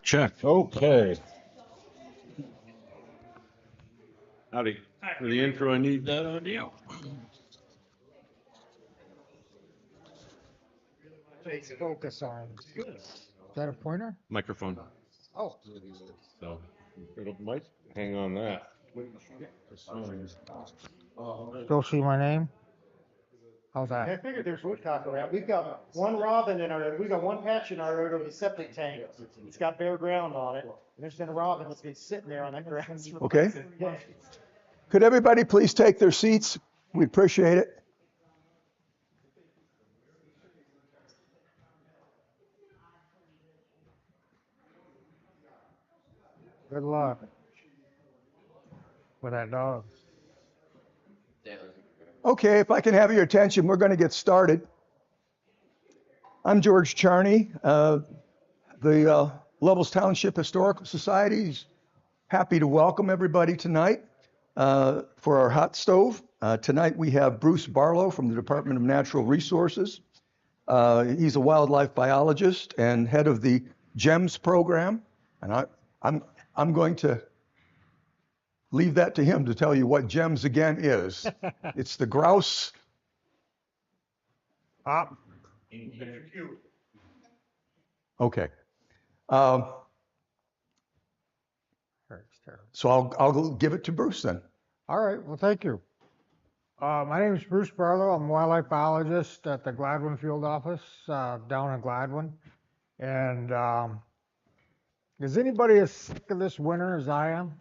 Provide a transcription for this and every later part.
Check. Okay. Howdy. For the intro, I need that audio. Focus on. Is that a pointer? Microphone. Oh. So it might hang on that. Still see my name? How's that? I figured there's woodcock around. We've got one robin in our, we got one patch in our road of the septic tank. It's got bare ground on it. And there's been a robin that's been sitting there on that grass. Okay. Yeah. Could everybody please take their seats? We'd appreciate it. Good luck with that dog. Okay, if I can have your attention, we're going to get started. I'm George Charney, the Lovells Township Historical Society's happy to welcome everybody tonight for our hot stove. Tonight we have Bruce Barlow from the Department of Natural Resources. He's a wildlife biologist and head of the GEMS program, and I'm going to leave that to him to tell you what GEMS again is. It's the grouse. Okay. So I'll give it to Bruce then. All right, well, thank you. My name is Bruce Barlow. I'm a wildlife biologist at the Gladwin Field Office down in Gladwin. And is anybody as sick of this winter as I am?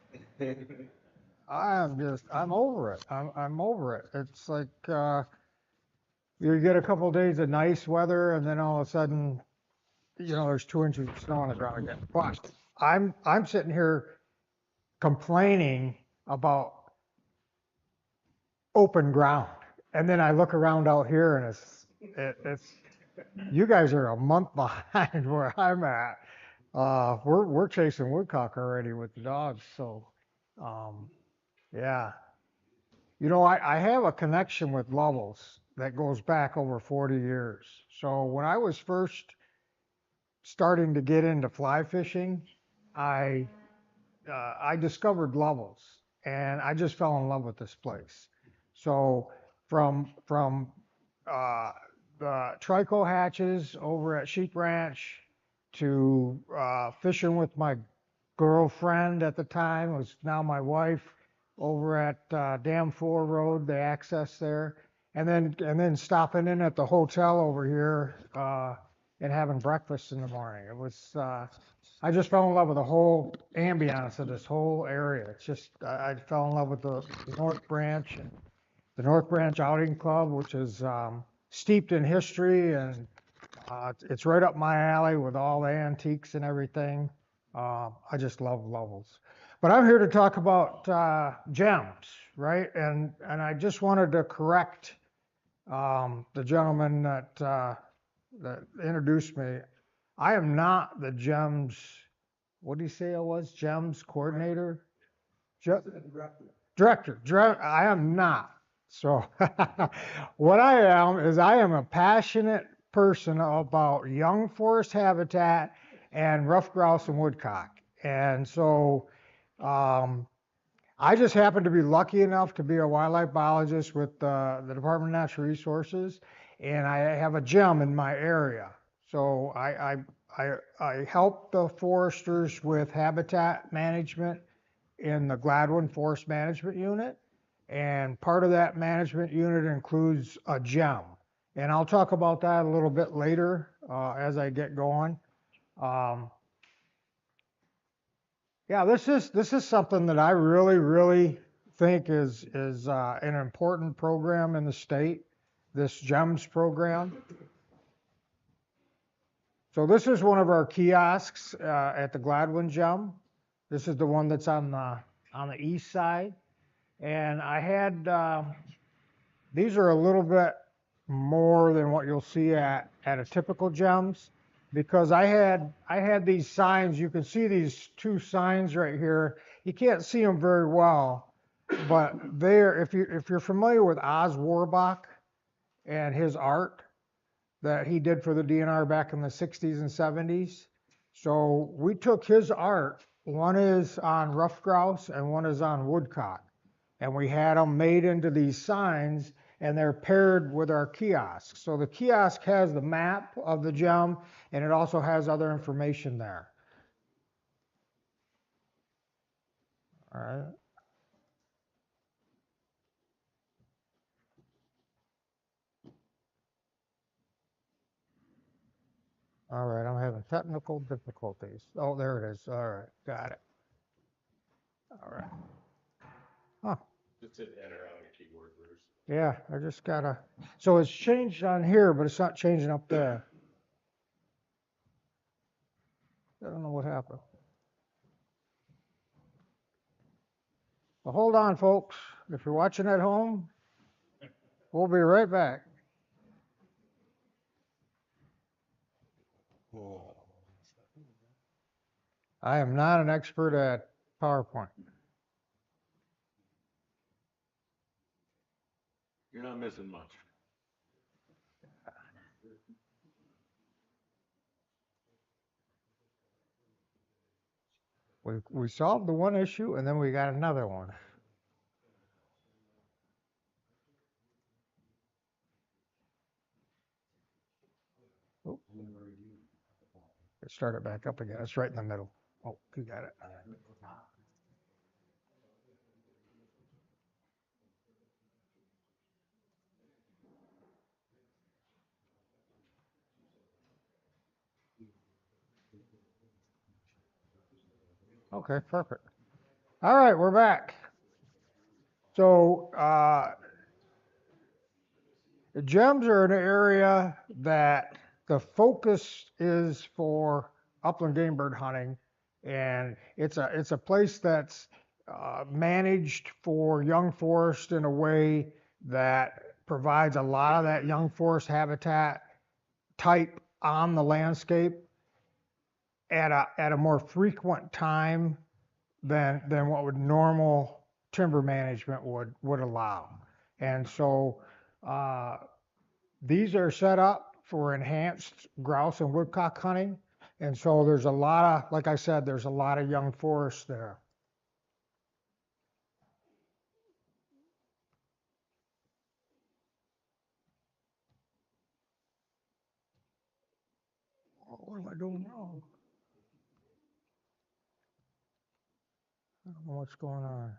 I'm over it. I'm over it. It's like you get a couple of days of nice weather, and then all of a sudden, there's 2 inches of snow on the ground again. But I'm sitting here complaining about open ground, and then I look around out here, and it's you guys are a month behind where I'm at. We're chasing woodcock already with the dogs, so yeah. I have a connection with Lovells that goes back over 40 years. So when I was first starting to get into fly fishing, I discovered Lovells, and I just fell in love with this place. So from the trico hatches over at Sheep Ranch to fishing with my girlfriend at the time, was now my wife, over at Dam 4 Road, the access there, and then stopping in at the hotel over here and having breakfast in the morning. It was I just fell in love with the whole ambiance of this whole area. It's just I fell in love with the North Branch and the North Branch Outing Club, which is steeped in history, and it's right up my alley with all the antiques and everything. I just love Lovells. But I'm here to talk about GEMS, right? And I just wanted to correct the gentleman that introduced me. I am not the GEMS, what did he say I was? GEMS coordinator? Director. I am not. So what I am is I am a passionate person about young forest habitat and rough grouse and woodcock. And so I just happen to be lucky enough to be a wildlife biologist with the Department of Natural Resources, and I have a gem in my area. So I help the foresters with habitat management in the Gladwin Forest Management Unit, and part of that management unit includes a gem. And I'll talk about that a little bit later as I get going. Yeah, this is something that I really think is an important program in the state, this GEMS program. So this is one of our kiosks at the Gladwin Gem. This is the one that's on the east side, and I had these are a little bit more than what you'll see at a typical GEMS, because I had these signs. You can see these 2 signs right here. You can't see them very well, but they're, if you're familiar with Oz Warbach and his art that he did for the DNR back in the 60s and 70s, So we took his art, one is on rough grouse and one is on woodcock. And we had them made into these signs and they're paired with our kiosk. So the kiosk has the map of the gem and it also has other information there. All right. All right, I'm having technical difficulties. Oh, there it is. All right, got it. All right. Huh. Just hit enter on your keyboard, Bruce. Yeah, I just gotta. So it's changed on here, but it's not changing up there. I don't know what happened. Well, hold on, folks. If you're watching at home, we'll be right back. I am not an expert at PowerPoint. You're not missing much. We solved the one issue and then we got another one. Oh. Let's start it back up again. It's right in the middle. Oh, you got it. Okay, perfect. All right, we're back. So the gems are an area that the focus is for upland game bird hunting, and it's a place that's managed for young forest in a way that provides a lot of that young forest habitat type on the landscape at a more frequent time than what would normal timber management would allow. And so these are set up for enhanced grouse and woodcock hunting. And so there's a lot of, like I said, there's a lot of young forest there. What am I doing wrong? I don't know what's going on.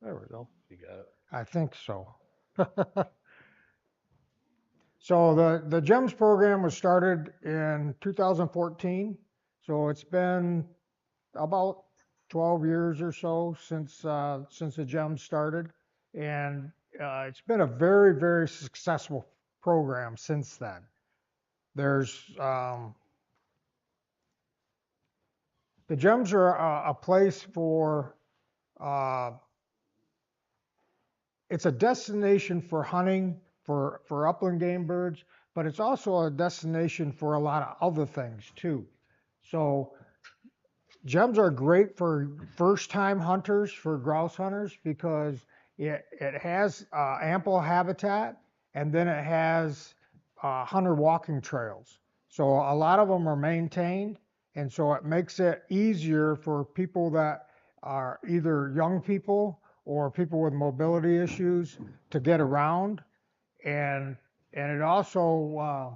There we go. You got it. I think so. So the GEMS program was started in 2014. So it's been about 12 years or so since the GEMS started, and it's been a very, very successful program since then. There's the GEMS are a place for it's a destination for hunting for upland game birds, but it's also a destination for a lot of other things too. So gems are great for first-time hunters, for grouse hunters, because it has ample habitat, and then it has hunter walking trails. So a lot of them are maintained, and so it makes it easier for people that are either young people or people with mobility issues to get around, and it also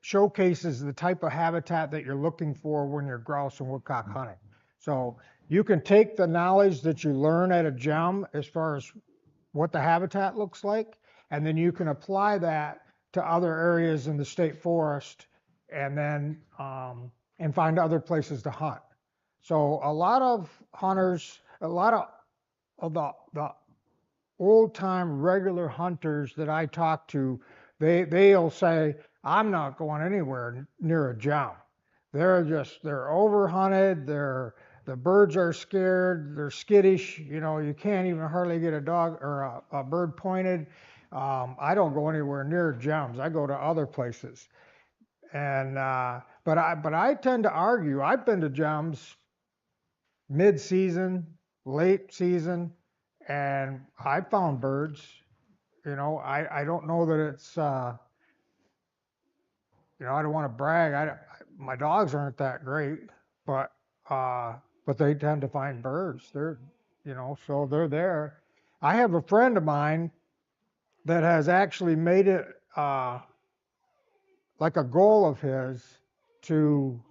showcases the type of habitat that you're looking for when you're grouse and woodcock hunting. So you can take the knowledge that you learn at a gem as far as what the habitat looks like, and then you can apply that to other areas in the state forest, and then and find other places to hunt. So a lot of hunters, a lot of the old time regular hunters that I talk to, they'll say, I'm not going anywhere near a gem. they're overhunted. The birds are scared. They're skittish. You know, you can't even hardly get a dog or a bird pointed. I don't go anywhere near gems. I go to other places. And but I tend to argue. I've been to gems mid-season, late season, and I found birds. You know, I don't know that it's you know, I don't want to brag. My dogs aren't that great, but uh, but they tend to find birds. You know, so they're there. I have a friend of mine that has actually made it like a goal of his to.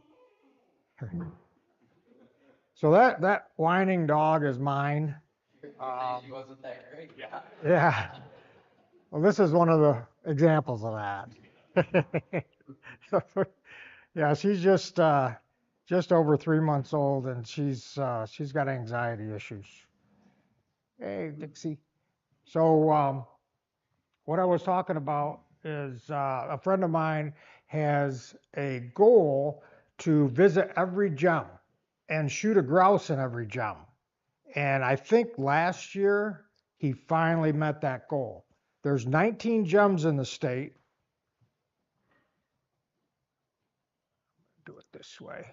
So that whining dog is mine. She wasn't that great. Yeah. Yeah. Well, this is one of the examples of that. Yeah, she's just over 3 months old, and she's got anxiety issues. Hey, Dixie. So what I was talking about is a friend of mine has a goal to visit every gem and shoot a grouse in every gem. And I think last year he finally met that goal. There's 19 gems in the state. Do it this way.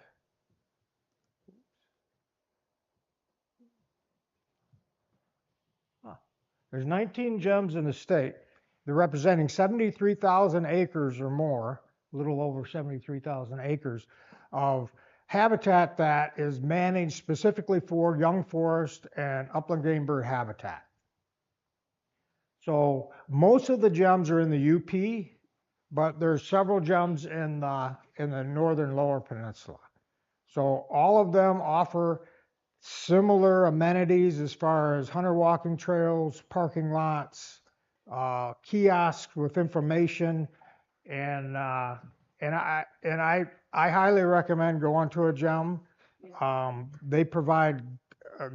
There's 19 gems in the state. They're representing 73,000 acres or more, a little over 73,000 acres of habitat that is managed specifically for young forest and upland game bird habitat. So most of the gems are in the UP, but there's several gems in the northern lower peninsula. So all of them offer similar amenities as far as hunter walking trails, parking lots, kiosks with information, and I highly recommend going to a gem. They provide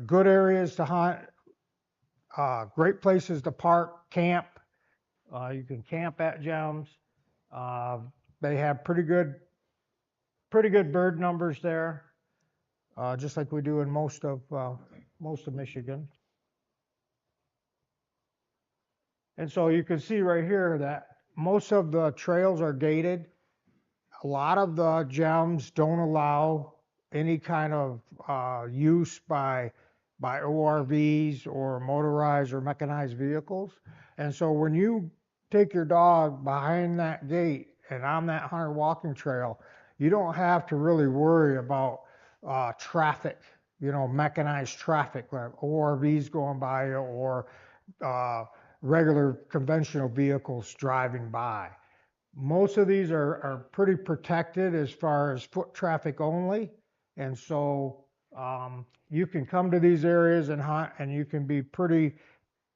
good areas to hunt, great places to park, camp. You can camp at gems. They have pretty good bird numbers there, just like we do in most of Michigan. And so you can see right here that most of the trails are gated. A lot of the gems don't allow any kind of use by ORVs or motorized or mechanized vehicles. And so when you take your dog behind that gate and on that hunter walking trail, you don't have to really worry about traffic, you know, mechanized traffic, like ORVs going by you or regular conventional vehicles driving by. Most of these are pretty protected as far as foot traffic only. And so you can come to these areas and hunt, and you can be pretty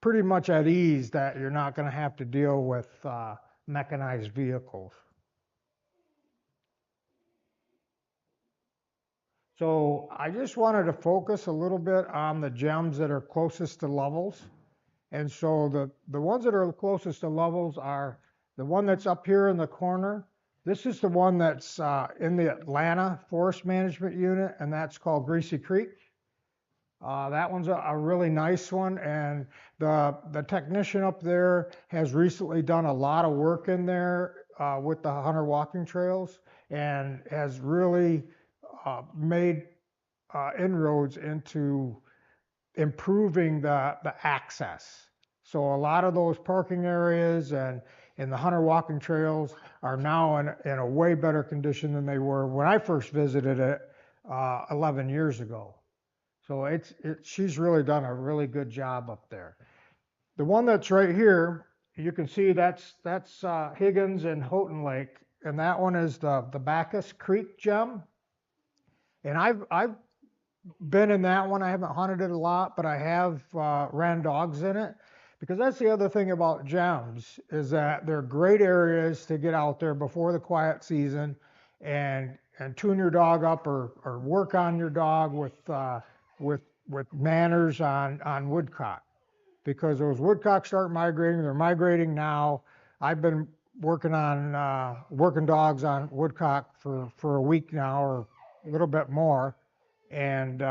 much at ease that you're not going to have to deal with mechanized vehicles. So I just wanted to focus a little bit on the gems that are closest to Lovells. And so the ones that are closest to Lovells are the one that's up here in the corner. This is the one that's in the Atlanta Forest Management Unit, and that's called Greasy Creek. That one's a really nice one, and the technician up there has recently done a lot of work in there with the hunter walking trails, and has really made inroads into improving the access. So a lot of those parking areas and the hunter walking trails are now in a way better condition than they were when I first visited it 11 years ago. So she's really done a really good job up there. The one that's right here, you can see that's Higgins and Houghton Lake, and that one is the Bacchus Creek gem. And I've been in that one. I haven't hunted it a lot, but I have ran dogs in it, because that's the other thing about gems, is that they're great areas to get out there before the quiet season and tune your dog up or work on your dog with manners on woodcock, because those woodcocks start migrating. They're migrating now. I've been working on working dogs on woodcock for a week now, or a little bit more. And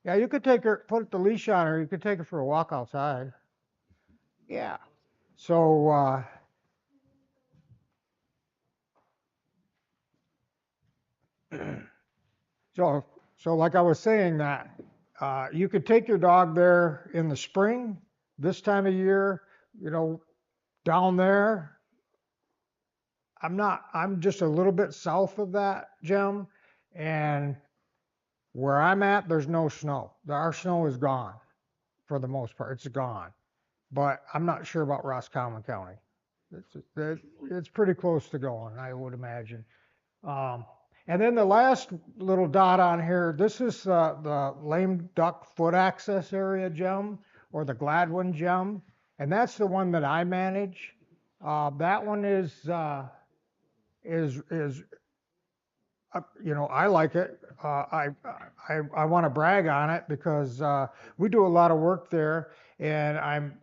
yeah, you could take her, put the leash on her. You could take her for a walk outside. Yeah. So so so like I was saying that you could take your dog there in the spring, this time of year. You know, down there. I'm just a little bit south of that, Jim, and where I'm at, there's no snow. Our snow is gone for the most part. It's gone. But I'm not sure about Roscommon County. It's pretty close to going, I would imagine. Um, and then the last little dot on here, this is the lame duck foot access area gem, or the Gladwin gem, and that's the one that I manage. That one is you know, I like it. I want to brag on it because we do a lot of work there, and I'm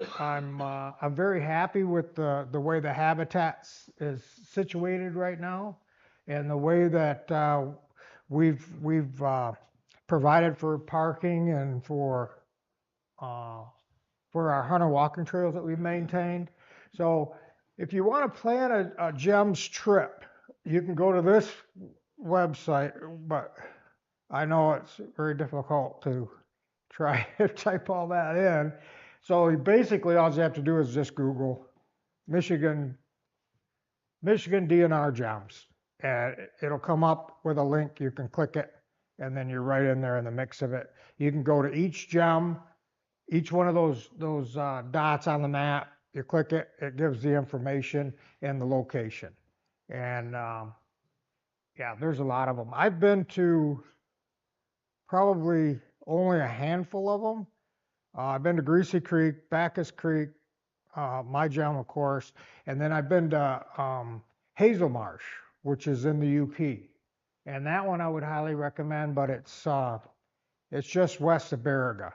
very happy with the way the habitat is situated right now, and the way that we've provided for parking and uh, for our hunter walking trails that we've maintained. So if you want to plan a GEMS trip, you can go to this website, but I know it's very difficult to try to type all that in. So basically all you have to do is just Google Michigan DNR GEMS, and it'll come up with a link. You can click it, and then you're right in there in the mix of it. You can go to each gem, each one of those dots on the map. You click it, it gives the information and the location. And yeah, there's a lot of them. I've been to probably only a handful of them. I've been to Greasy Creek, Bacchus Creek, my gem, of course, and then I've been to Hazel Marsh, which is in the UP. And that one I would highly recommend, but it's just west of Baraga.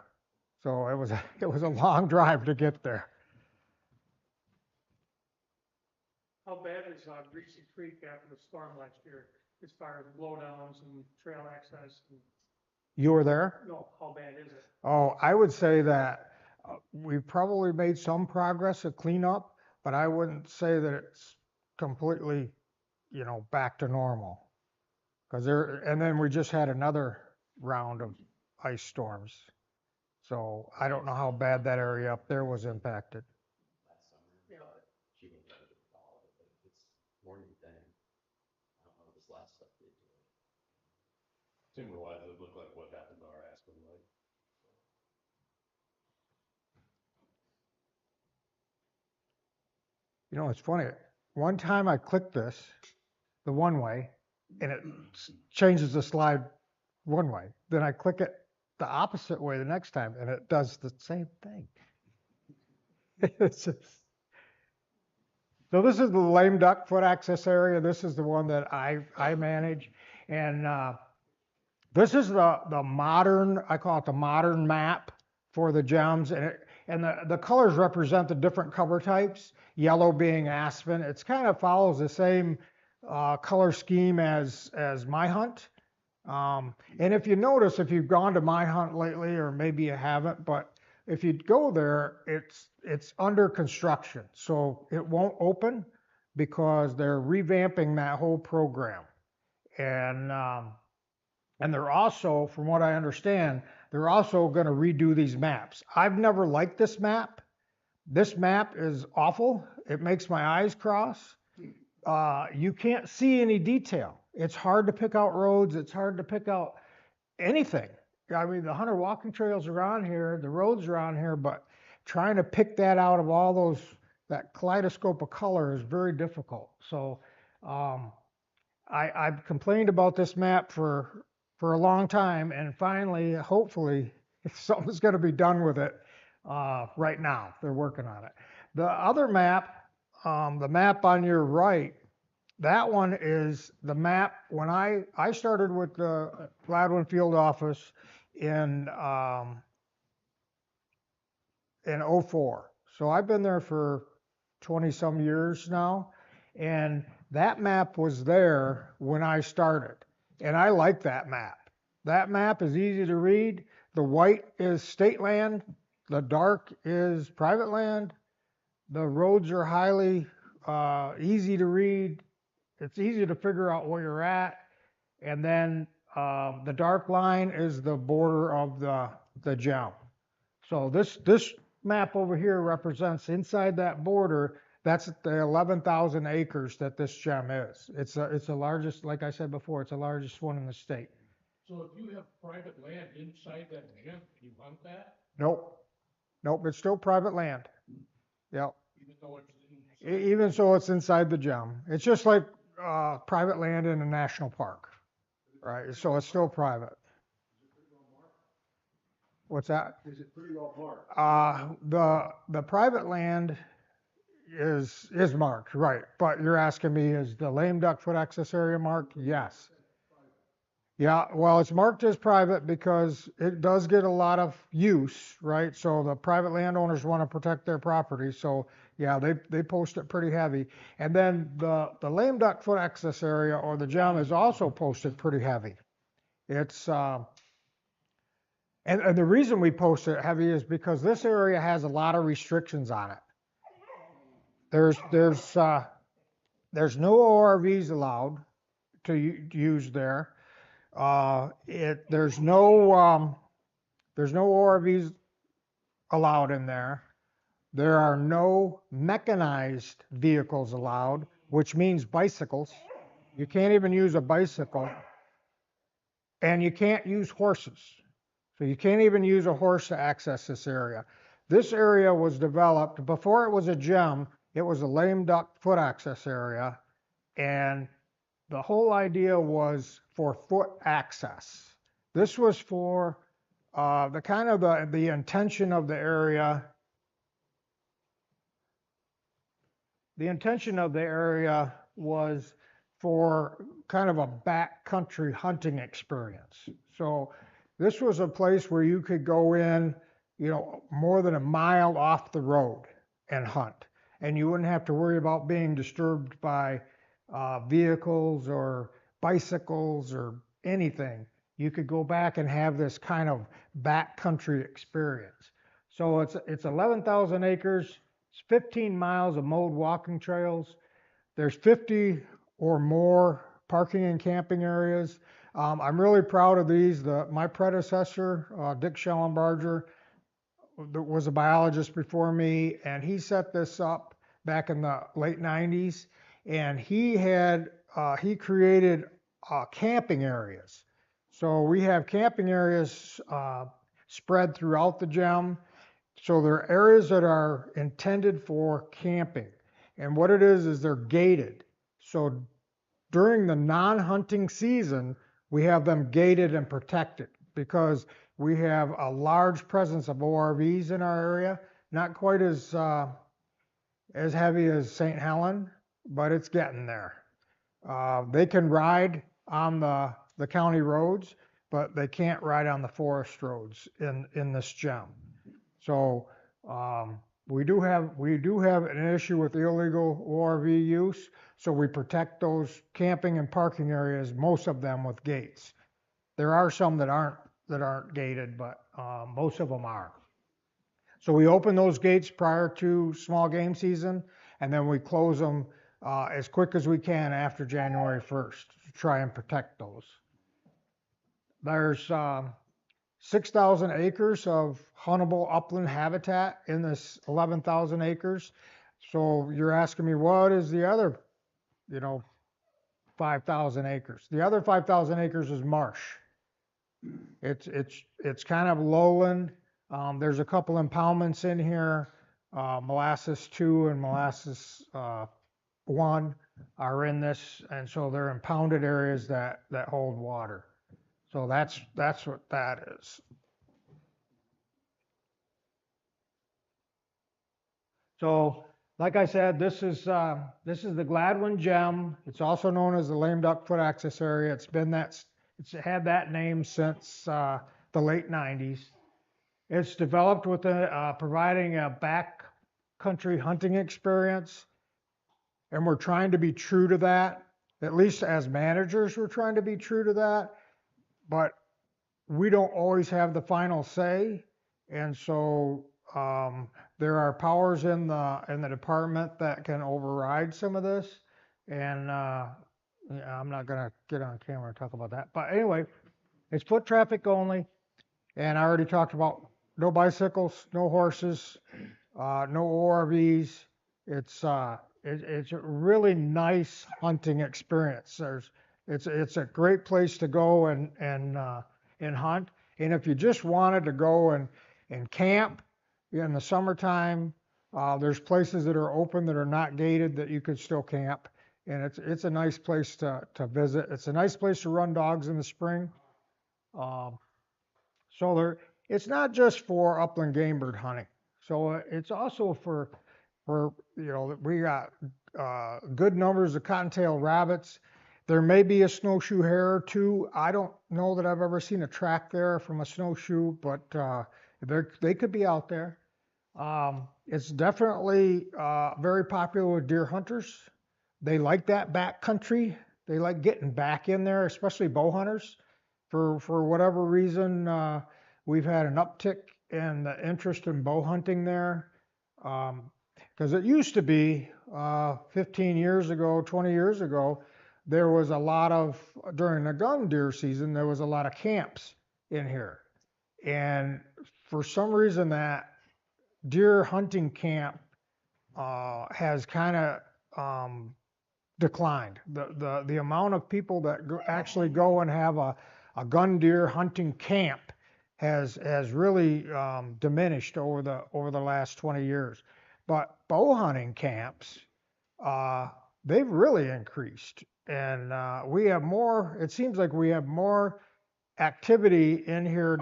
So it was a long drive to get there. How bad is Greasy Creek after the storm last year, as far as blowdowns and trail access? You were there? No, how bad is it? Oh, I would say that we've probably made some progress at cleanup, but I wouldn't say that it's completely, you know, back to normal. And then we just had another round of ice storms. So I don't know how bad that area up there was impacted. You know, Timber-wise, it looked like what happened to our Aspen Lake. You know, it's funny. One time I clicked this the one way, and it changes the slide one way. Then I click it the opposite way the next time, and it does the same thing. It's just... So this is the lame duck foot access area. This is the one that I manage, and this is the modern, I call it the modern map for the gems, and the colors represent the different cover types. Yellow being aspen. It's kind of follows the same color scheme as My Hunt. And if you notice, if you've gone to My Hunt lately, or maybe you haven't, but if you go there, it's under construction, so it won't open because they're revamping that whole program. And they're also, from what I understand, they're also going to redo these maps. I've never liked this map. This map is awful. It makes my eyes cross. You can't see any detail. It's hard to pick out roads. It's hard to pick out anything. I mean, the hunter walking trails are on here, the roads are on here, but trying to pick that out of all those, that kaleidoscope of color is very difficult. So I've complained about this map for a long time, and finally, hopefully, something's going to be done with it right now. They're working on it. The other map, the map on your right, that one is the map when I started with the Gladwin Field Office in '04. So I've been there for 20 some years now. And that map was there when I started. And I like that map. That map is easy to read. The white is state land. The dark is private land. The roads are highly easy to read. It's easy to figure out where you're at. And then the dark line is the border of the gem. So this map over here represents inside that border. That's the 11,000 acres that this gem is. It's the largest, like I said before, it's the largest one in the state. So if you have private land inside that gem, can you hunt that? Nope, nope, it's still private land. Yep. Even though it's Even so, it's inside the gem. It's just like private land in a national park, right? So it's still private. What's that? Is it pretty well marked? The private land is marked, right? But you're asking me, is the lame duck foot access area marked? Yes. Yeah, well, it's marked as private because it does get a lot of use, right? So the private landowners want to protect their property. So yeah, they post it pretty heavy. And then the lame duck foot access area or the gem is also posted pretty heavy. It's and the reason we post it heavy is because this area has a lot of restrictions on it. There's no ORVs allowed to use there. There's no ORVs allowed in there. There are no mechanized vehicles allowed, which means bicycles. You can't even use a bicycle, and you can't use horses. So you can't even use a horse to access this area. This area was developed before it was a gem. It was a lame duck foot access area, and the whole idea was for foot access. This was for the intention of the area. The intention of the area was for kind of a backcountry hunting experience. So this was a place where you could go in, more than a mile off the road and hunt, and you wouldn't have to worry about being disturbed by vehicles or bicycles or anything. You could go back and have this kind of backcountry experience. So it's 11,000 acres. It's 15 miles of mowed walking trails. There's 50 or more parking and camping areas. I'm really proud of these. My predecessor, Dick Schellenbarger, was a biologist before me, and he set this up back in the late 90s. And he created camping areas. So we have camping areas spread throughout the gem. So there are areas that are intended for camping. And what it is they're gated. So during the non-hunting season, we have them gated and protected because we have a large presence of ORVs in our area. Not quite as heavy as St. Helen, but it's getting there. They can ride on the county roads, but they can't ride on the forest roads in this gem. So we do have an issue with illegal ORV use. So we protect those camping and parking areas, most of them with gates. There are some that aren't gated, but most of them are. So we open those gates prior to small game season, and then we close them as quick as we can after January 1st to try and protect those. There's 6,000 acres of huntable upland habitat in this 11,000 acres. So you're asking me, what is the other, 5,000 acres? The other 5,000 acres is marsh. It's kind of lowland. There's a couple impoundments in here. Molasses 2 and Molasses 1 are in this, and so they're impounded areas that hold water. So that's what that is. So, like I said, this is the Gladwin Gem. It's also known as the Lame Duck Foot Access Area. It's had that name since the late 90s. It's developed with providing a backcountry hunting experience. And we're trying to be true to that. At least as managers, we're trying to be true to that. But we don't always have the final say. And so there are powers in the department that can override some of this. And yeah, I'm not gonna get on camera and talk about that. But anyway, it's foot traffic only. And I already talked about no bicycles, no horses, no ORVs. It's a really nice hunting experience. It's a great place to go and hunt. And if you just wanted to go and camp in the summertime, there's places that are open that are not gated that you could still camp. And it's a nice place to visit. It's a nice place to run dogs in the spring. So it's not just for upland game bird hunting. So it's also for we got good numbers of cottontail rabbits. There may be a snowshoe hare too. I don't know that I've ever seen a track there from a snowshoe, but they could be out there. It's definitely very popular with deer hunters. They like that back country. They like getting back in there, especially bow hunters. For whatever reason, we've had an uptick in the interest in bow hunting there. Because it used to be 15 years ago, 20 years ago, there was a lot of, during the gun deer season, there was a lot of camps in here. And for some reason that deer hunting camp has kind of declined. The amount of people that actually go and have a gun deer hunting camp has really diminished over the last 20 years. But bow hunting camps, they've really increased. And we have more, it seems like we have more activity in here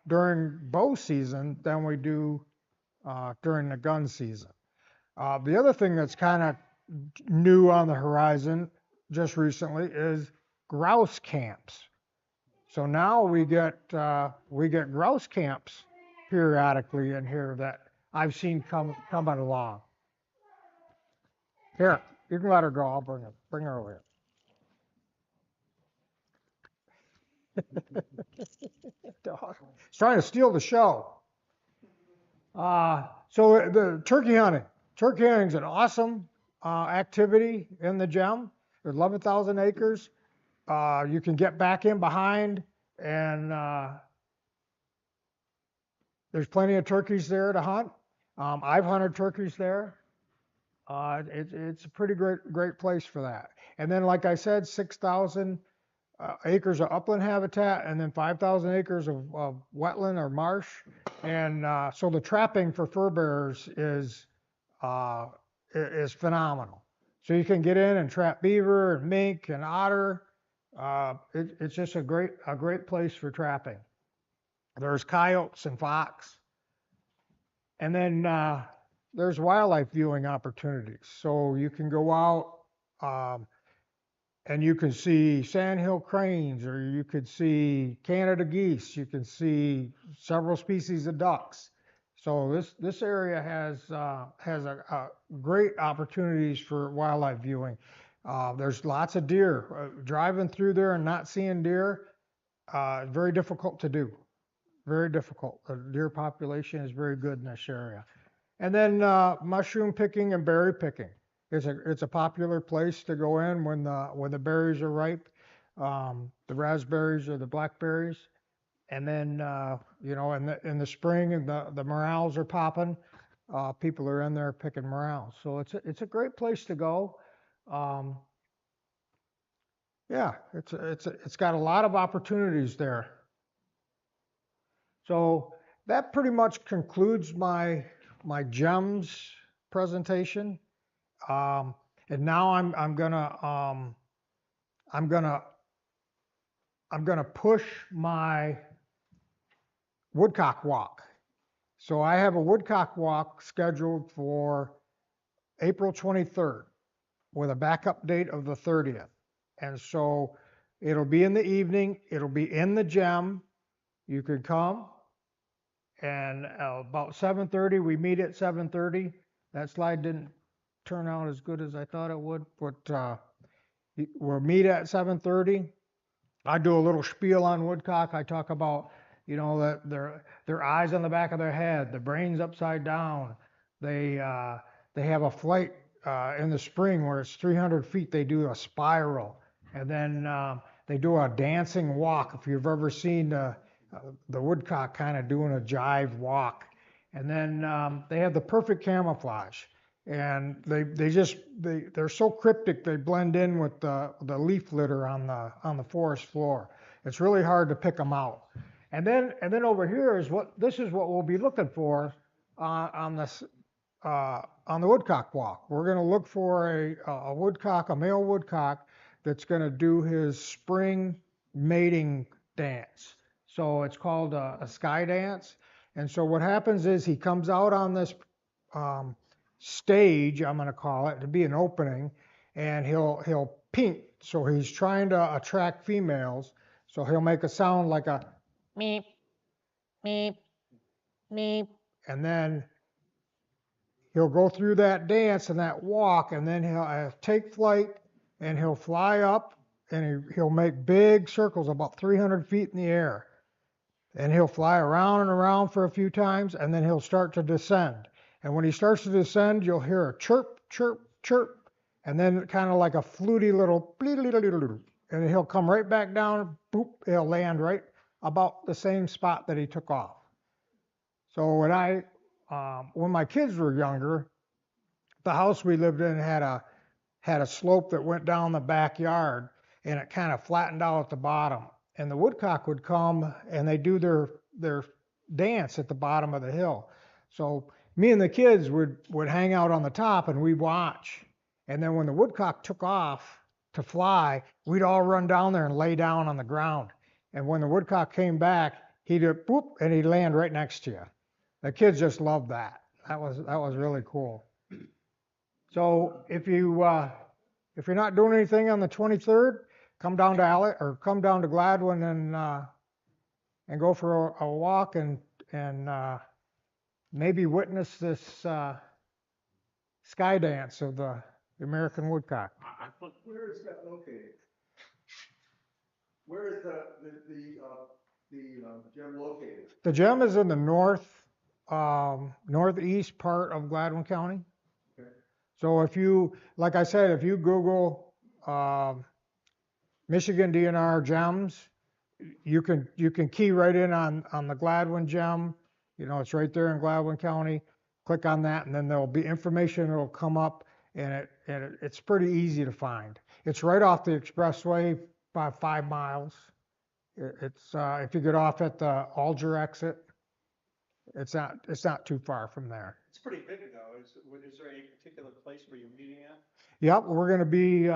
during bow season than we do during the gun season. The other thing that's kind of new on the horizon just recently is grouse camps. So now we get grouse camps periodically in here that I've seen coming along. Here, you can let her go. I'll bring her over here. Dog. It's trying to steal the show. So the turkey hunting. Turkey hunting is an awesome activity in the gem. There's 11,000 acres. You can get back in behind, and there's plenty of turkeys there to hunt. I've hunted turkeys there. It's a pretty great place for that. And then, like I said, 6,000 acres of upland habitat, and then 5,000 acres of wetland or marsh. And so the trapping for fur bearers is phenomenal. So you can get in and trap beaver and mink and otter. It's just a great place for trapping. There's coyotes and fox. And then there's wildlife viewing opportunities. So you can go out and you can see sandhill cranes, or you could see Canada geese. You can see several species of ducks. So this area has a great opportunities for wildlife viewing. There's lots of deer. Driving through there and not seeing deer, very difficult to do. Very difficult. The deer population is very good in this area. And then mushroom picking and berry picking. It's a popular place to go in when the berries are ripe, the raspberries or the blackberries. And then in the spring and the morels are popping, people are in there picking morels. So it's a great place to go. Yeah, it's got a lot of opportunities there. So that pretty much concludes my GEMS presentation. And now I'm gonna push my woodcock walk. So I have a woodcock walk scheduled for April 23rd with a backup date of the 30th. And so it'll be in the evening, it'll be in the gem. You could come, and about 7:30, we meet at 7:30. That slide didn't turn out as good as I thought it would, but we'll meet at 7:30. I do a little spiel on woodcock. I talk about, that their eyes on the back of their head, the brain's upside down. They have a flight in the spring where it's 300 feet. They do a spiral, and then they do a dancing walk. If you've ever seen the woodcock kind of doing a jive walk, and then they have the perfect camouflage. And they're so cryptic they blend in with the leaf litter on the forest floor. It's really hard to pick them out. And then over here is what we'll be looking for on the woodcock walk. We're going to look for a woodcock, a male woodcock, that's going to do his spring mating dance. So it's called a sky dance. And so what happens is he comes out on this stage, I'm going to call it, to be an opening, and he'll pink. So he's trying to attract females. So he'll make a sound like a meep, meep, meep, and then he'll go through that dance and that walk, and then he'll take flight, and he'll fly up, and he'll make big circles about 300 feet in the air. And he'll fly around and around for a few times, and then he'll start to descend. And when he starts to descend, you'll hear a chirp, chirp, chirp, and then kind of like a fluty little bleedle, and he'll come right back down, boop, he'll land right about the same spot that he took off. So when my kids were younger, the house we lived in had a slope that went down the backyard, and it kind of flattened out at the bottom. And the woodcock would come and they do their dance at the bottom of the hill. So me and the kids would hang out on the top and we'd watch. And then when the woodcock took off to fly, we'd all run down there and lay down on the ground. And when the woodcock came back, he'd boop, and he'd land right next to you. The kids just loved that. That was really cool. So if you're not doing anything on the 23rd, come down to Gladwin and go for a walk and maybe witness this sky dance of the American woodcock. Where is that located? Where is the gem located? The gem is in the northeast part of Gladwin County. Okay. So like I said, if you Google Michigan DNR gems, you can key right in on the Gladwin gem. It's right there in Gladwin County. Click on that, and then there'll be information that'll come up, and it's pretty easy to find. It's right off the expressway, about 5 miles. It's if you get off at the Alger exit, it's not too far from there. It's pretty big though. Is there any particular place where you're meeting at? Yep, we're going to be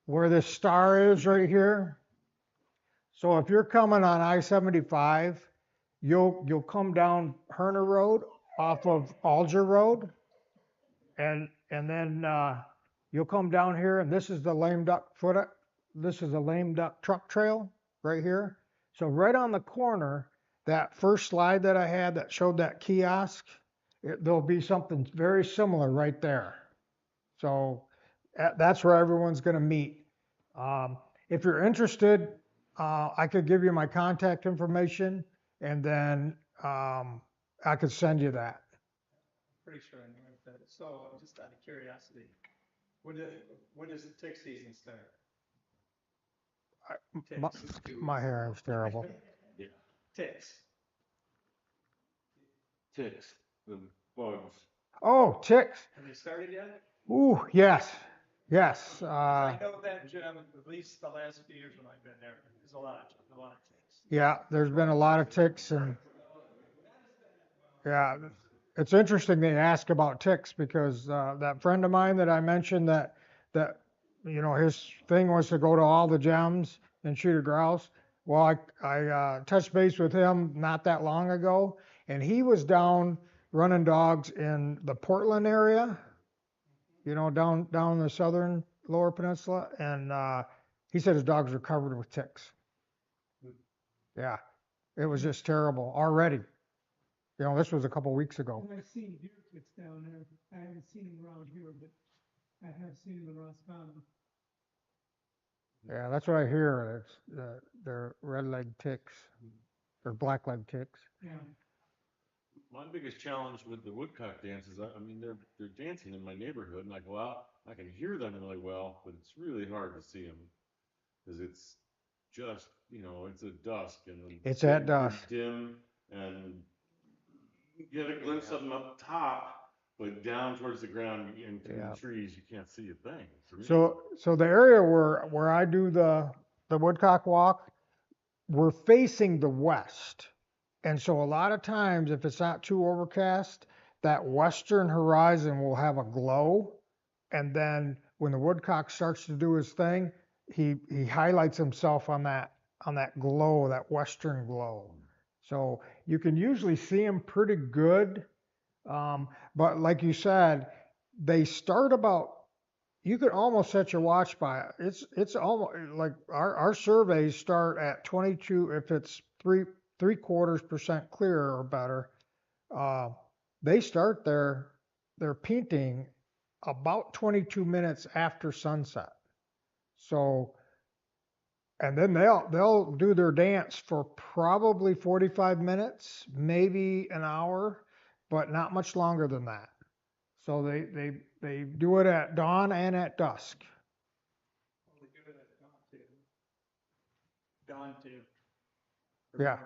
where this star is right here. So if you're coming on I-75, you'll come down Herner Road off of Alger Road, and then you'll come down here, and this is the lame duck truck trail right here. So right on the corner, that first slide that I had that showed that kiosk, there'll be something very similar right there. So that's where everyone's going to meet. If you're interested, I could give you my contact information, and then I could send you that. Pretty sure I know what that is. So just out of curiosity, when does the tick season start? My hair is terrible. Ticks. Ticks, the bugs. Oh, ticks. Have they started yet? Ooh, yes. I know that gem, at least the last few years when I've been there, there's a lot of ticks. Yeah, there's been a lot of ticks, and yeah, it's interesting they ask about ticks because that friend of mine that I mentioned that his thing was to go to all the gems and shoot a grouse. Well, I touched base with him not that long ago, and he was down running dogs in the Portland area, down the southern lower peninsula, and he said his dogs were covered with ticks. Yeah, it was just terrible already. You know, this was a couple weeks ago. And I've seen deer kits down there. I haven't seen them around here, but I have seen them in Roscommon. Yeah, that's what I hear. It's, they're red-legged ticks or black-legged ticks. Yeah. My biggest challenge with the woodcock dance is, I mean, they're dancing in my neighborhood, and I go out, I can hear them really well, but it's really hard to see them because it's just, you know, it's at dusk and It's at they're dusk. dim, and you get a glimpse of them up top, but down towards the ground and through Yeah. the trees, you can't see a thing. For me. So the area where I do the woodcock walk, we're facing the west. And so a lot of times, if it's not too overcast, that western horizon will have a glow. And then when the woodcock starts to do his thing, he highlights himself on that glow, that western glow. So you can usually see him pretty good. But like you said, they start about, you could almost set your watch by it. It's almost like our surveys start at 22 if it's 3/4% clear or better. They start their painting about 22 minutes after sunset. So, and then they'll do their dance for probably 45 minutes, maybe an hour, but not much longer than that. So they do it at dawn and at dusk. Well, they do it at dawn too. Yeah.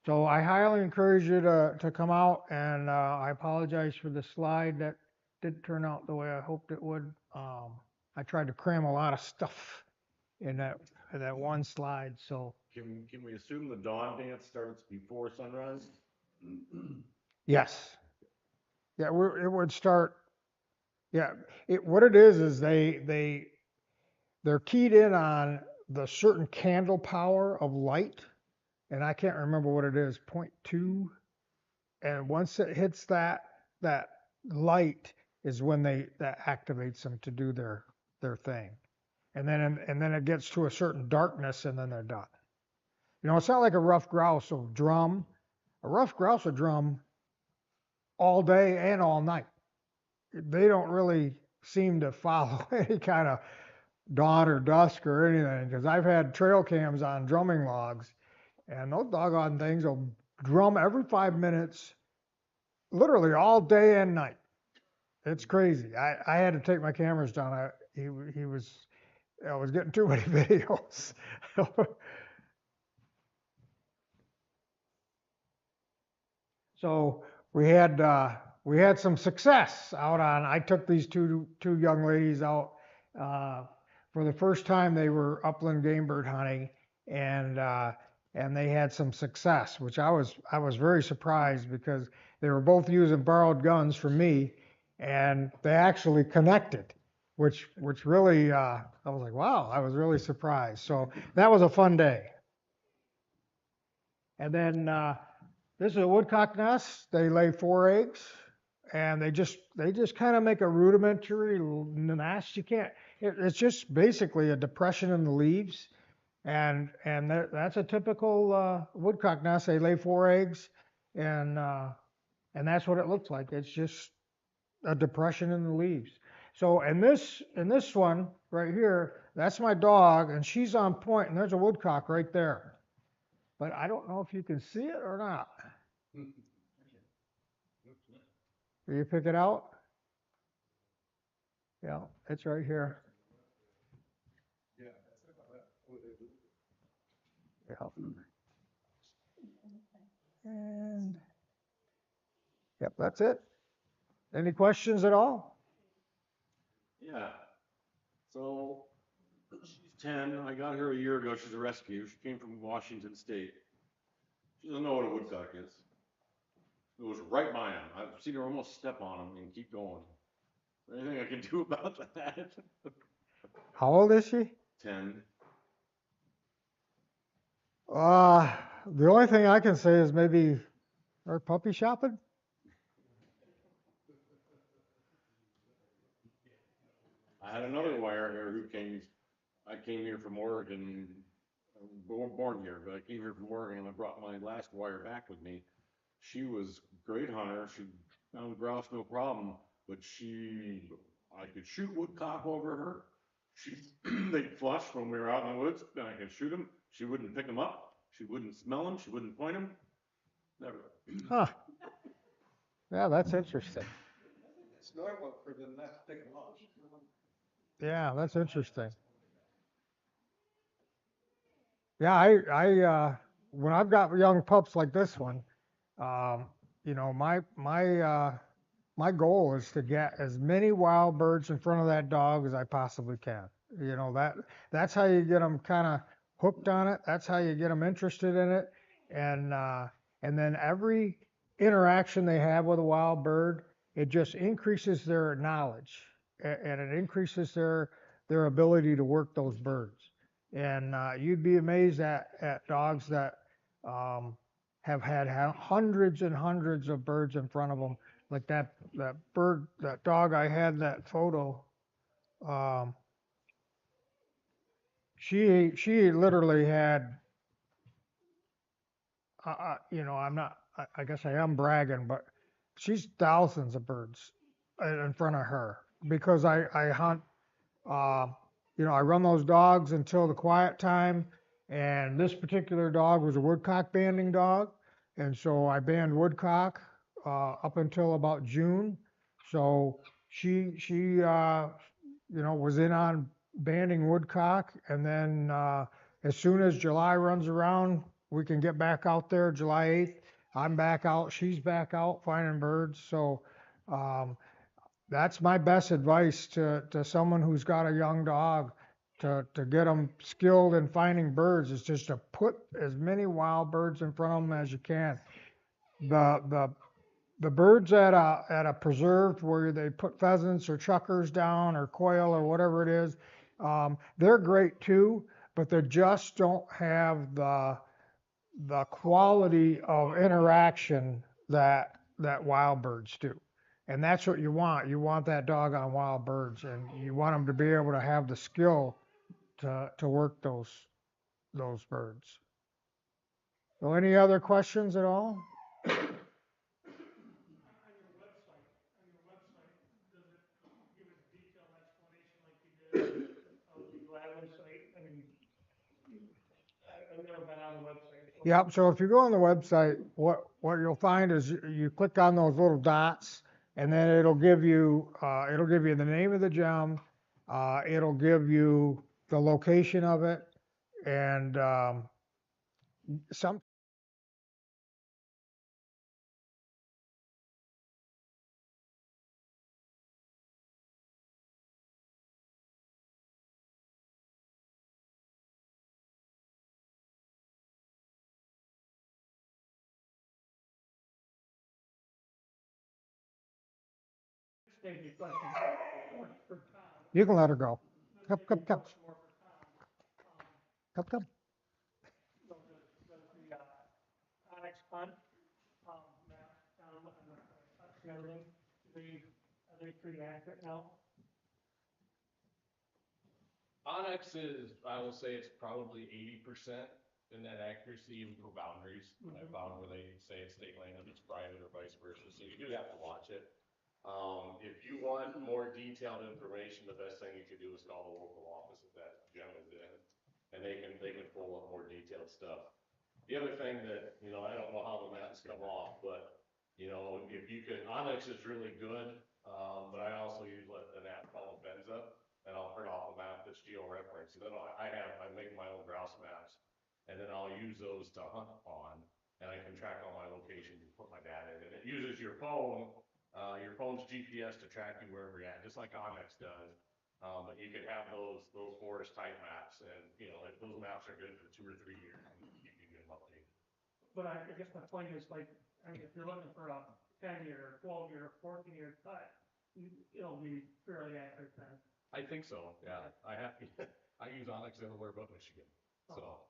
So I highly encourage you to come out, and I apologize for the slide that didn't turn out the way I hoped it would. I tried to cram a lot of stuff in that one slide. So Can we assume the dawn dance starts before sunrise? yes, yeah, it would start. Yeah, what it is they're keyed in on the certain candle power of light, and I can't remember what it is, 0.2. And once it hits that light is when that activates them to do their thing. And then it gets to a certain darkness and then they're done. You know, it's not like a rough grouse will drum. A rough grouse will drum all day and all night. They don't really seem to follow any kind of dawn or dusk or anything, because I've had trail cams on drumming logs, and those doggone things will drum every 5 minutes, literally all day and night. It's crazy. I had to take my cameras down. I was getting too many videos. So we had some success out on. I took these two young ladies out for the first time. They were upland game bird hunting, and they had some success, which I was very surprised, because they were both using borrowed guns from me, and they actually connected, which really I was like, wow, I was really surprised. So that was a fun day. And then this is a woodcock nest. They lay 4 eggs, and they just kind of make a rudimentary nest. You can't. It's just basically a depression in the leaves, and that's a typical woodcock nest. They lay 4 eggs, and that's what it looks like. It's just a depression in the leaves. So in this one right here, that's my dog, and she's on point, and there's a woodcock right there. But I don't know if you can see it or not. Do you pick it out? Yeah, it's right here. Yeah. And yep, that's it. Any questions at all? Yeah. So she's 10. I got her a year ago. She's a rescue. She came from Washington State. She doesn't know what a woodcock is. It goes right by him. I've seen her almost step on him and keep going. Is there anything I can do about that? How old is she? 10. The only thing I can say is maybe our puppy shopping. I had another wire hair who came. I came here from Oregon born here, but I came here from Oregon and I brought my last wire back with me. She was a great hunter. She found grouse no problem, but I could shoot woodcock over her. She, they'd flush when we were out in the woods, and I could shoot them. She wouldn't pick them up. She wouldn't smell them. She wouldn't point them. Never. Huh. Yeah, that's interesting. It's normal for them not to pick them up. Yeah, that's interesting. Yeah, when I've got young pups like this one, um, my goal is to get as many wild birds in front of that dog as I possibly can. That's how you get them kind of hooked on it. That's how you get them interested in it. And, uh, and then every interaction they have with a wild bird, it just increases their knowledge and it increases their ability to work those birds. And you'd be amazed at dogs that have had hundreds and hundreds of birds in front of them. Like that dog I had that photo. Um, she literally had, I guess I am bragging, but she's thousands of birds in front of her because I hunt. Uh, I run those dogs until the quiet time, and this particular dog was a woodcock banding dog, and so I banned woodcock up until about June. So she was in on banding woodcock, and then as soon as July runs around, we can get back out there. July 8th, I'm back out, she's back out finding birds. So um, that's my best advice to someone who's got a young dog to get them skilled in finding birds is just to put as many wild birds in front of them as you can. The birds at a preserve where they put pheasants or chukars down or quail or whatever it is, they're great too, but they just don't have the quality of interaction that wild birds do. And that's what you want. You want that dog on wild birds, and you want them to be able to have the skill to work those birds. So any other questions at all? Give us a detailed explanation like you did of the Lovells site. I mean, I've never been on the website. Yep, so if you go on the website, what you'll find is you click on those little dots, and then it'll give you the name of the gem, it'll give you the location of it, and some Maybe a question for Tom. you can let her go. Come, come, come, More for Tom. come, come. So the Onyx hunt, map down on the and everything, are they pretty accurate now? Onyx is, I will say it's probably 80% in that accuracy even for boundaries. I found where they say it's state land and it's private or vice versa, so you do have to watch it. If you want more detailed information, the best thing you could do is call the local office if that gem is in, and they can pull up more detailed stuff. The other thing that, I don't know how the maps come off, but, if you could, Onyx is really good, but I also use an app called Benza, and I'll print off a map that's geo-referenced. Then I make my own grouse maps, and then I'll use those to hunt on, and I can track all my locations and put my data in. And it uses your phone's GPS to track you wherever you're at, just like Onyx does. But you could have those forest type maps, and if those maps are good for 2 or 3 years, you can get them updated. But I guess my point is like, if you're looking for a 10-year, 12-year, 14-year cut, it'll be fairly accurate then. I think so, yeah. I use Onyx everywhere but Michigan, so,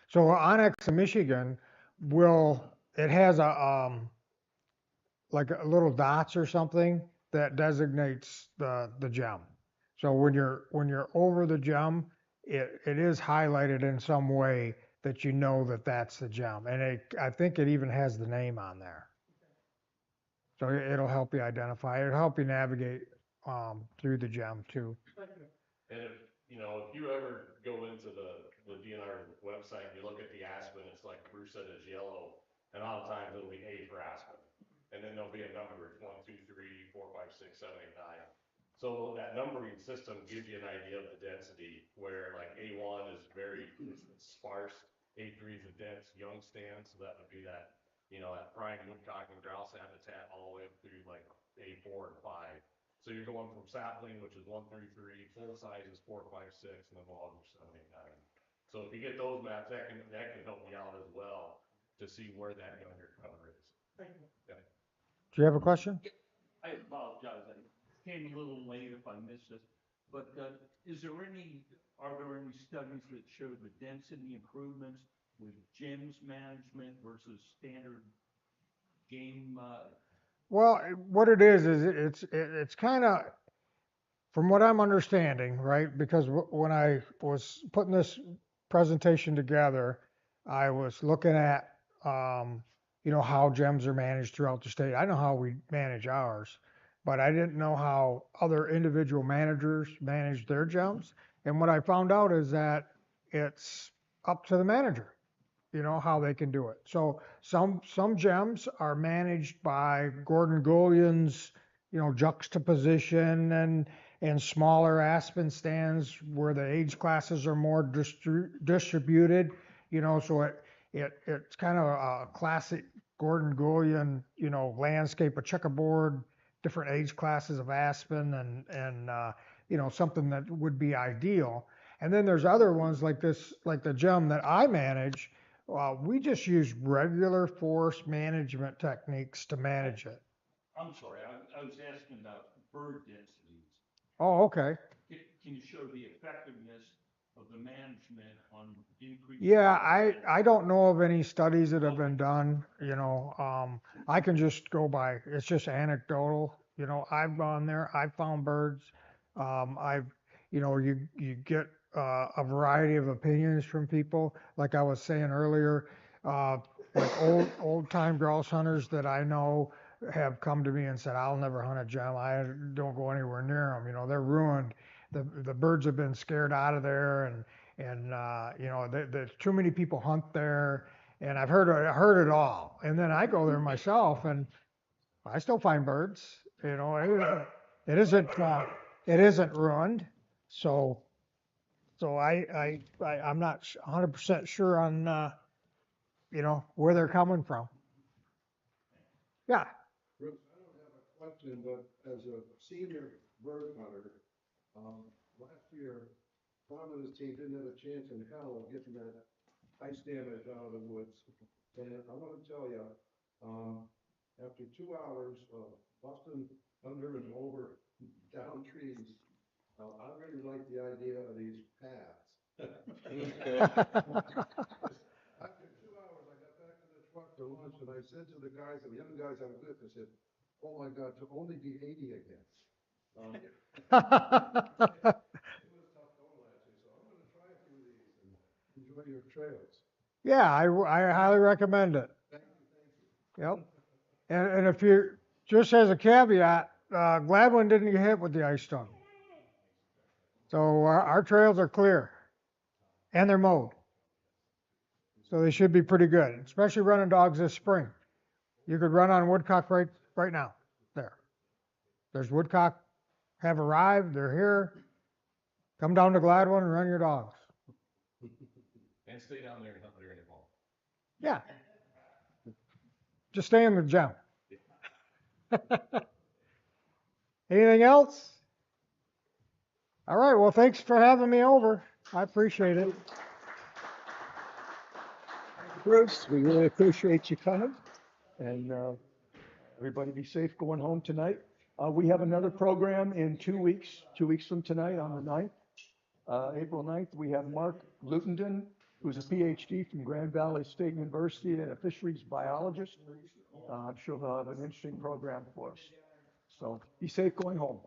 So Onyx in Michigan it has like a little dots or something that designates the gem. So when you're over the gem, it is highlighted in some way that you know that that's the gem. And I think it even has the name on there. So it'll help you identify, it'll help you navigate, through the gem too. And if, if you ever go into the DNR website, and you look at the aspen, it's like Bruce said, it's yellow, and a lot of times it'll be A for aspen. And then there'll be a number, it's 1, 2, 3, 4, 5, 6, 7, 8, 9. So that numbering system gives you an idea of the density, where like A1 is very sparse, A3 is a dense young stand, so that would be that, that prime woodcock and grouse habitat all the way up through like A4 and 5. So you're going from sapling, which is 1 through 3, full size is 4, 5, 6, and then log is 7, 8, 9. So if you get those maps, that can help you out as well to see where that younger cover is. Thank you. Yeah. Do you have a question? I apologize, I came a little late if I missed this, but are there any studies that show the density improvements with GIMS management versus standard game? Well, what it is it's kind of, from what I'm understanding, right? Because when I was putting this presentation together, I was looking at, how gems are managed throughout the state. I know how we manage ours, but I didn't know how other individual managers manage their gems. And what I found out is that it's up to the manager, how they can do it. So some gems are managed by Gordon Gullian's, juxtaposition and smaller aspen stands where the age classes are more distributed, so it's kind of a classic Gordon Gullian, landscape, a checkerboard, different age classes of aspen and something that would be ideal. And then there's other ones like this, like the gem that I manage. We just use regular forest management techniques to manage it. I'm sorry, I was asking about bird densities. Oh, okay. Can you show the effectiveness of the management on increasing? Yeah, I don't know of any studies that have been done, I can just go by, it's just anecdotal, I've gone there, I've found birds. You get a variety of opinions from people. Like I was saying earlier, like old time grouse hunters that I know have come to me and said, I'll never hunt a gem. I don't go anywhere near them. They're ruined. The birds have been scared out of there, and there's too many people hunt there. And I've heard it all. And then I go there myself, and I still find birds. It isn't ruined. So I'm not 100% sure on where they're coming from. Yeah. Bruce, I don't have a question, but as a senior bird hunter, last year, Tom and his team didn't have a chance in hell of getting that ice damage out of the woods. And I want to tell you, after 2 hours of busting under and over down trees, I really like the idea of these paths. After 2 hours, I got back in the truck for lunch, and I said to the guys, the young guys I was with, I said, "Oh my God, to only be 80 again." It was tough going last year, so I'm going to try a few of these and enjoy your trails. Yeah, I highly recommend it. Thank you. Yep. And if you, just as a caveat, Gladwin didn't get hit with the ice storm. So our trails are clear and they're mowed. So they should be pretty good, especially running dogs this spring. You could run on woodcock right now. There's woodcock have arrived. They're here. Come down to Gladwin and run your dogs. And stay down there and hunt during the fall. Yeah. Just stay in the gem. Anything else? All right. Well, thanks for having me over. I appreciate it. Bruce, we really appreciate you coming, and everybody be safe going home tonight. We have another program in 2 weeks, 2 weeks from tonight on the 9th, April 9th. We have Mark Lutenden, who's a PhD from Grand Valley State University and a fisheries biologist. I'm sure he'll have an interesting program for us. So be safe going home.